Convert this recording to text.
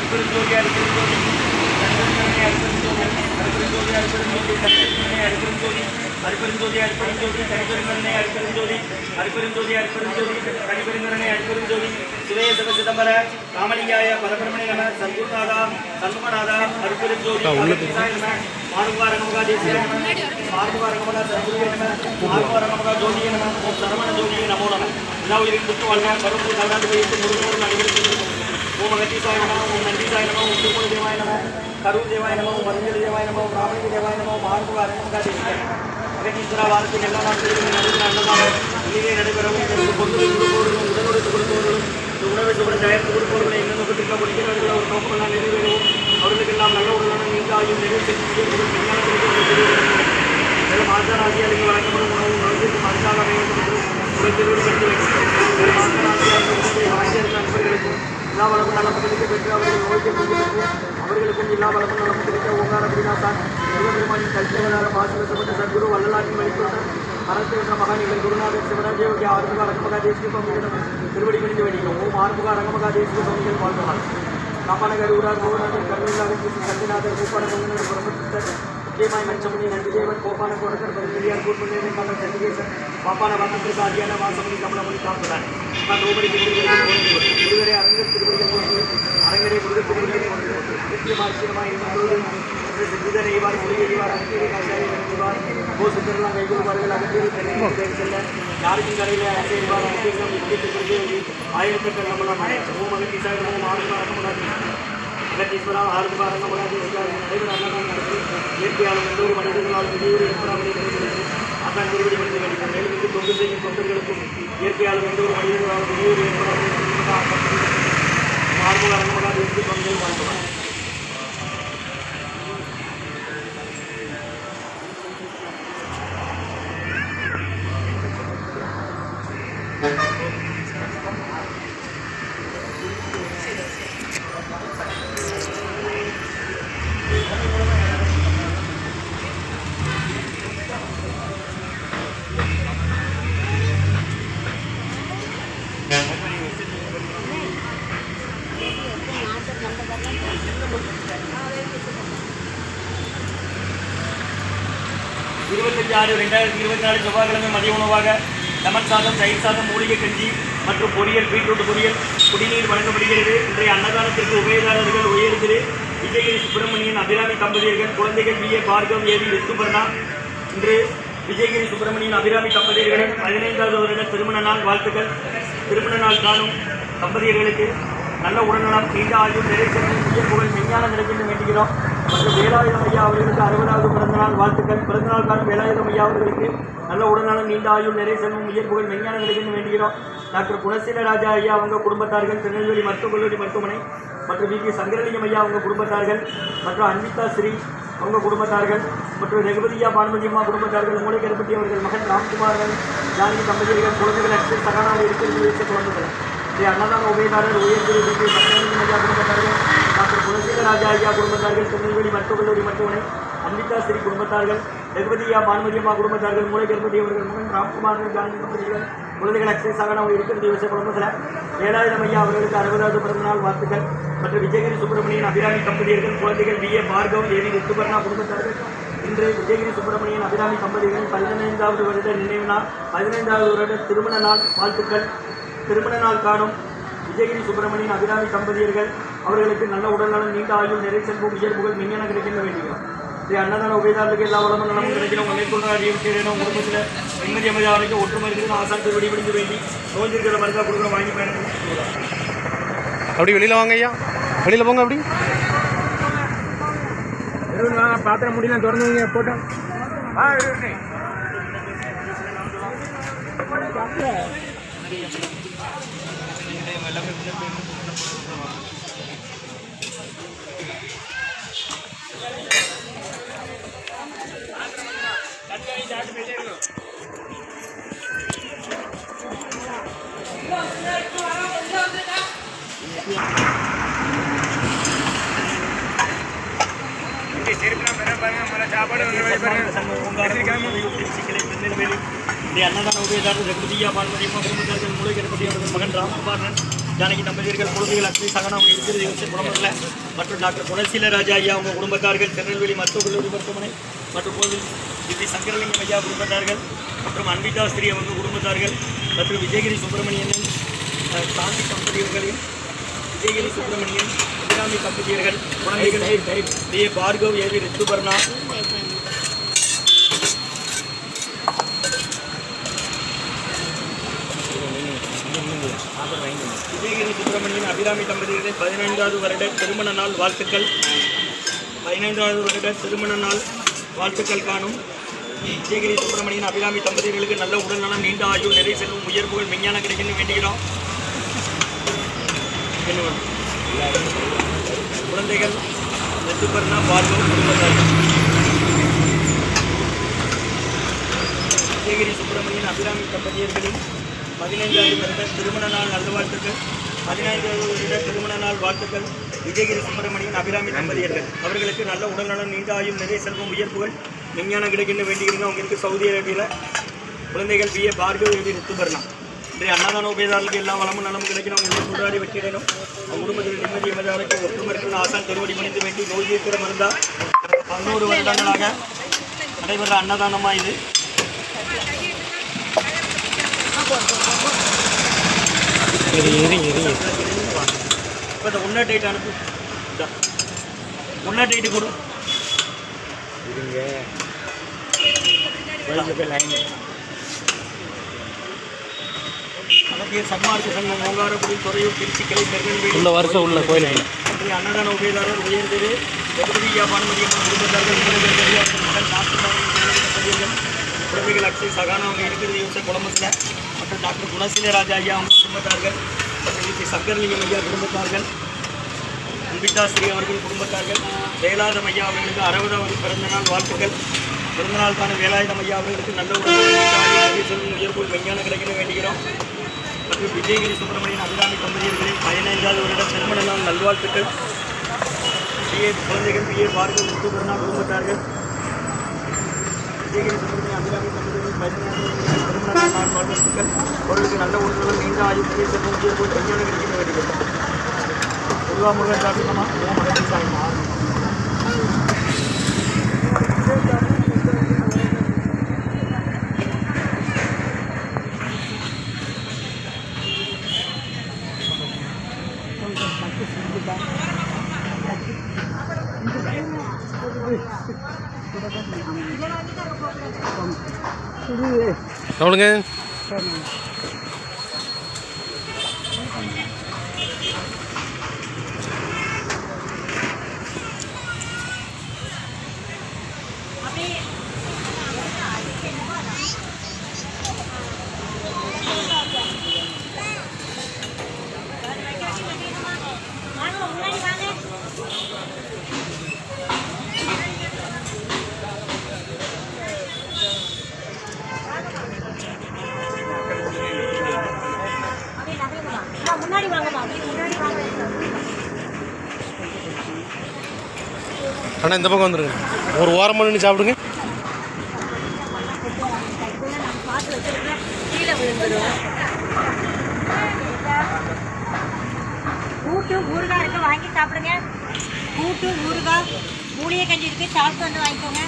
அருப்பெருஞ்சோதி அருப்பெருஞ்சோதி தனிப்பெருங்கருணை அருப்பெருஞ்சோதி அருப்பெருஞ்சோதி அருப்பெருஞ்சோதி அருப்பெருஞ்சோதி தனிப்பெருங்கருணை அருப்பெருஞ்சோதி அருப்பெருஞ்சோதி அருப்பெருஞ்சோதி தனிப்பெருங்கருணை அருப்பெருஞ்சோதி சுரேசவ சிதம்பர காமலியாய பரபிரமணே நம சத்குருநாதா சண்முகநாதா அருப்பெருஞ்சோதி மார்குவாரகமகா தேசிய நம மார்குவாரகமகா சத்குருவே நம மார்குவாரகமகா ஜோதியே நம ஓம் சரவண ஜோதியே நமோ நம விழாவில் குற்று வாழ்க பருப்பு நவராண்டு வைத்து முருகனோடு அனைவருக்கும் ஓம் அகத்தீசாய நம ஓம் நந்திசாய நம ஓம் திருமூல தேவாய நம கரூர் தேவாய நம ஓம் மருந்தல் தேவாய நம ஓம் ராமலிங்க தேவாய நம மார்குவாரகமகா தேசிய அகத்தீஸ்வரா வாரத்தின் எல்லா நாட்களிலும் நடைபெற அன்னதாக இங்கே நடைபெறவும் பொருள் கொடுப்பவர்களும் உடனோடு கொடுப்பவர்களும் உணவை சுவட தயாரித்து கொடுப்பவர்களை எந்த நோக்கத்திற்காக முடிக்கிறவர்களோ ஒரு நோக்கமெல்லாம் நிறைவேறவும் அவர்களுக்கெல்லாம் நல்ல உடலான நீண்டாயும் நிறைவேற்றும் மாசாராசியாருக்கு வழங்கப்படும் உணவு உணவுக்கு மனசாக அமைக்கப்பட்டு நண்பர்களுக்கும் எல்லா வளமும் நலம் கிடைக்க பெற்று அவர்கள் நோய்க்கு பெற்று அவர்களுக்கும் எல்லா வளமும் நலம் கிடைக்க ஓங்கார பிரிநாசான் பெருமானின் கல்விகளாக பாசிவசப்பட்ட சத்குரு வள்ளலாற்றின் வழிபட்ட அரசு என்ற மகானிகள் குருநாதர் சிவராஜேவகி ஆறுமுக அரங்கமகா தேசிய சுவாமிகளிடம் திருவடி பிடித்து வேண்டியும் ஓம் ஆறுமுக அரங்கமகா தேசிய சுவாமிகள் வாழ்கிறார் காப்பாநகர் ஊரார் கோவநாதர் கருவில்லாத கல்விநாதர் பூப்பான பொங்கனர் பிரம்மசித்தர் முக்கியமாய் மஞ்சமுனி நந்திதேவன் கோபான கோடகர் பெருமையார் கூர்மநேரன் காமன் சண்டிகேசன் பாப்பான வாசத்திற்கு ஆதியான வாசமணி கமலமணி காப்புதான் நான் ரோபடி திருவரை அரங்கர் திருவடிகள் போன்று அரங்கரை முருகர் திருவடிகளை முக்கியமாய் சித்திதர் எய்வார் மொழி எய்வார் அங்கேயே காசாரி எழுதுவார் கோசுத்தரெல்லாம் கைகூறுவார்கள் அகத்தேரி தென்னை செல்ல யாருக்கும் கடையில் அசைவார் அங்கேயும் முக்கியத்துக்கு ஆயிரத்தெட்டு நம்மளாம் ஓம் அகத்தீசாய் ஓம் அகத்தீஸ்வரா ஆறுபாரங்கமகாதி நடைபெற அன்னதானம் நடத்தி இயற்கையாளர் எந்த ஒரு மனிதர்களால் வெளியூர் ஏற்படாமலே நடைபெறுகிறது அதான் திருவடி மனித வேண்டிய மேலும் இங்கு தொண்டு செய்யும் தொண்டர்களுக்கும் இயற்கையாளர் எந்த ஒரு மனிதர்களால் வெளியூர் ஏற்படாமலே ஆறுமுக அரங்கமகாதி பங்குகள் வாழ்த்துவார். ஆறு 2024 செவ்வாய்க்கிழமை மதிய உணவாக லெமன் சாதம், தயிர் சாதம், மூலிகை கஞ்சி மற்றும் பொரியல், பீட்ரூட் பொரியல், குடிநீர் வழங்கப்படுகிறது. இன்றைய அன்னதானத்திற்கு உபயதாரர்கள் உயர்திரு விஜயகிரி சுப்பிரமணியன் அபிராமி தம்பதியர்கள், குழந்தைகள் BA பார்கவ் ஏவி ரித்துபர்ணா. இன்று விஜயகிரி சுப்பிரமணியன் அபிராமி தம்பதியர்களின் 15வது வருட திருமண நாள் வாழ்த்துக்கள். திருமண நாள் காணும் தம்பதியர்களுக்கு நல்ல உடல்நலம், நீண்ட ஆயுள், நிறைவேறும் உயர் புகழ், விஞ்ஞானம் கிடைக்கும் வேண்டுகிறோம். மற்றும் வேலாயுதம் ஐயா அவர்களுக்கு 60வது பிறந்தநாள் வாழ்த்துக்கள். பிறந்தநாள் காலம் வேலாயுதம் ஐயா அவர்களுக்கு நல்ல உடல்நலம், நீண்ட ஆயுள், நிறைய செல்வம், உயர் புகழ், விஞ்ஞானம் கிடைக்கும் வேண்டுகிறோம். டாக்டர் குணசீல ராஜா ஐயா அவங்க குடும்பத்தார்கள், திருநெல்வேலி மருத்துவக் கல்லூரி மருத்துவமனை மற்றும் VP சங்கரலிங்கம் ஐயா அவங்க குடும்பத்தார்கள் மற்றும் அன்விதா ஸ்ரீ அவங்க குடும்பத்தார்கள் மற்றும் ரகுபதியா பானுமதியம்மா குடும்பத்தார்கள், மூளைக்கருப்பட்டி அவர்கள் மகன் ராம்குமார்கள், ஜானகி தம்பதியர்கள், குழந்தைகள் அக்ஷய் சகானாவில் இருக்கிறது குழந்தைகள். அன்னதான உபயதாரர் உயர்திரு VP சங்கரலிங்கம் ஐயா குடும்பத்தார்கள், டாக்டர் குணசீல ராஜா ஐயா குடும்பத்தார்கள், திருநெல்வேலி மருத்துவக் கல்லூரி மருத்துவமனை, அன்விதா ஸ்ரீ குடும்பத்தார்கள், ரகுபதியா பானுமதியம்மா குடும்பத்தார்கள், மூளைக்கருப்பட்டி அவர்கள் மகன் ராம்குமார்கள், ஜானகி தம்பதியர்கள், குழந்தைகள் அக்ஷய் சகானாவில் இருக்கிறது விவசாய குடும்பத்தில். வேலாயுதம் ஐயா அவர்களுக்கு 60வது பிறந்தநாள் வாழ்த்துக்கள். மற்றும் விஜயகிரி சுப்பிரமணியன் அபிராமி தம்பதியர்கள், குழந்தைகள் BA பார்கவ் ஏவி ரித்துபர்ணா குடும்பத்தார்கள். இன்று விஜயகிரி சுப்பிரமணியன் அபிராமி தம்பதிகளின் 15வது வருட நினைவு நாள், 15வது வருட திருமண நாள் வாழ்த்துக்கள். திருமண நாள் காணும் விஜயகிரி சுப்பிரமணியன் அபிராமி தம்பதியர்கள் அவர்களுக்கு நல்ல உடல்நலம், நீண்ட ஆயுள், நிறை செல்வம், உயர் புகழ், விஞ்ஞானம் கிடைக்கின்ற வேண்டுகிறோம். அன்னதான உபயதாரர்களுக்கு எல்லா வளமும் நலமும் கிடைக்கிறோம். மேற்கொண்டு அறிவு செய்யணும். குடும்பத்தில் நிம்மதி அமைதியாக ஒற்றுமை இருக்கிறது. ஆசாரத்தை வெடிபிடிந்து வேண்டி நோஞ்சிருக்கிற மருந்தாக கொடுக்குறோம். வாங்கி பயணம் அப்படி வெளியில் வாங்க ஐயா, வெளியில் போங்க. அப்படி வாங்க. பாத்திரம் முடியலாம் திறந்து போட்டோம். அன்னதான உபயதாரர் ரகுபதியா பானுமதியம்மா குடும்பத்தார்கள், மூளைக்கருப்பட்டி அவர்கள் மகன் ராம்குமாரன், ஜானகி தம்பதியர்கள் குழந்தைகள் அக்னி சகனம் அவங்க இருக்கிறது யோசிச்சு குடும்பத்தில் மற்றும் டாக்டர் குணசீல ராஜா ஐயா அவங்க குடும்பத்தார்கள் திருநெல்வேலி மருத்துவக் கல்லூரி மருத்துவமனை மற்றும் கோவில் ஸ்ரீ சங்கரலிங்கம் ஐயா குடும்பத்தார்கள் மற்றும் அன்பிதா ஸ்ரீ அவங்க குடும்பத்தார்கள் மற்றும் விஜயகிரி சுப்பிரமணியன் சாந்தி தம்பதியர்களின் விஜயகிரி சுப்பிரமணியன் அபிராமி தம்பதியர்கள் குழந்தைகள் டி பார்கவ் ஏவி ரித்துபர்ணா விஜயகிரி சுப்பிரமணியன் அபிராமி தம்பதியர்களின் 15வது வருட திருமண நாள் வாழ்த்துக்கள் 15வது வருட திருமண நாள் வாழ்த்துக்கள் காணும் விஜயகிரி சுப்பிரமணியன் அபிராமி தம்பதியர்களுக்கு நல்ல உடல்நலம் நீண்ட ஆயுள் நிறைய செல்வம் உயர்வுகள் விஞ்ஞானம் கிடைக்கணும்னு வேண்டுகிறோம். குழந்தைகள் ரித்துபர்ணா பார்கவ் குடும்பத்தார்கள் விஜயகிரி சுப்பிரமணியன் அபிராமி தம்பதியர்களின் 15வது வருட திருமண நாள் நல்வாழ்த்துக்கள் 15வது வருட திருமண நாள் வாழ்த்துக்கள் விஜயகிரி சுப்பிரமணியன் அபிராமி தம்பதியர்கள் அவர்களுக்கு நல்ல உடல்நலம் நீண்ட ஆயுள் நிறைய செல்வம் உயர்வுகள் விஞ்ஞானம் கிடைக்கின்ற வேண்டிக்கிறீங்க. அவங்க இருக்கு சவுதி அரேபியில். குழந்தைகள் BA பார்கவ் ஏவி ரித்துபர்ணா இன்றைய அன்னதான உபயதாரர்களுக்கு எல்லா வளமும் நலமும் கிடைக்கணும். அவங்க சொல்றாரு வெற்றிடணும். அவங்க குடும்பத்தில் நிம்மதி மதாருக்கு ஒற்றுமர்கள் ஆசான் திருவடி பணிந்து வேண்டி நோய் தீர்க்கிற மருந்தா 11 வருடங்களாக நடைபெற அன்னதானமாக இது. இப்போ இந்த உன்ன டேட் அனுப்பு உன்ன டேட்டு கொடு அதற்கு சன்மார்க்க சங்கம் ஓங்காரக்குடி துறையூர் திருச்சி கிளை திருநெல்வேலி உள்ள வருஷம் உள்ள கோயில் இன்றைய அன்னதான உபயதாரர் உயர்ந்தது வெகுதியா பானுமதி குடும்பத்தார்கள் மகள் நாட்டுமார்கள் குழந்தைகள் அக்ஷய் சகானா அவங்க இருக்கிறது யோசை குழம்பத்தில் மற்றும் டாக்டர் குணசீல ராஜா ஐயா அவங்க குடும்பத்தார்கள் மற்றும் சங்கரலிங்கம் ஐயா குடும்பத்தார்கள் அன்பிதா ஸ்ரீ அவர்கள் குடும்பத்தார்கள் வேலாயுதம் ஐயா அவர்களுக்கு 60வது பிறந்தநாள் வாழ்த்துக்கள். பிறந்தநாளுக்கான வேலாயுதம் ஐயா அவர்களுக்கு நல்ல உடல் உயர்வு விஞ்ஞானம் கிடைக்கணும் வேண்டுகிறோம். மற்றும் விஜயகிரி சுப்பிரமணியன் அபிராமி தம்பதியர்களின் 15வது வருட திருமண நாள் நல்வாழ்த்துக்கள். குழந்தைகள் BA பார்கவ் ரித்துபர்ணா குடும்பத்தார்கள் விஜயகிரி சுப்பிரமணியன் அபிராமி தம்பதியர்களின் 15வது திருமண நாள் வாழ்த்துக்கள். அவர்களுக்கு நல்ல உடல் நீண்ட ஆயுள் செல்வம் உயர்வு விஞ்ஞானம் கிடைக்கணும் வேண்டுகிறோம். முருகன் சாப்பிடமா மகன் சாப்பிடமா எவ்வளோங்க? அண்ணா இந்த பக்கம் வந்துடுங்க. ஒரு ஓரமாக நின்று சாப்பிடுங்க. கூட்டு ஊறுகாய் இருக்கு, வாங்கி சாப்பிடுங்க. கூட்டு ஊறுகாய் மூலிகை கஞ்சி இருக்கு, சாப்பிட்டு வந்து வாங்கிக்கோங்க.